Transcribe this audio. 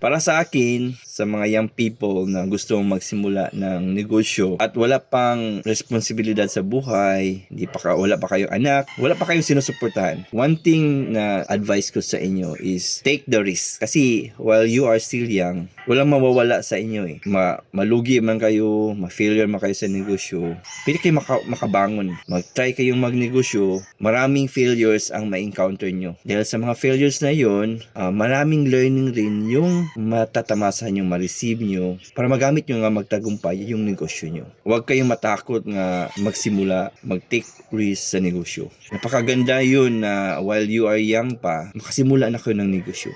Para sa akin, sa mga young people na gusto magsimula ng negosyo at wala pang responsibilidad sa buhay, wala pa kayong anak, wala pa kayong sinusuportahan. One thing na advice ko sa inyo is take the risk. Kasi while you are still young, walang mawawala sa inyo eh. Malugi man kayo, ma-failure man kayo sa negosyo, pwede kayo makabangon. Mag-try kayong magnegosyo, maraming failures ang ma-encounter nyo. Dahil sa mga failures na yun, maraming learning rin yung matatamasan yung ma-receive nyo para magamit nyo nga magtagumpay yung negosyo nyo. Huwag kayong matakot nga magsimula, mag-take risk sa negosyo. Napakaganda yun na while you are young pa, makasimula na kayo ng negosyo.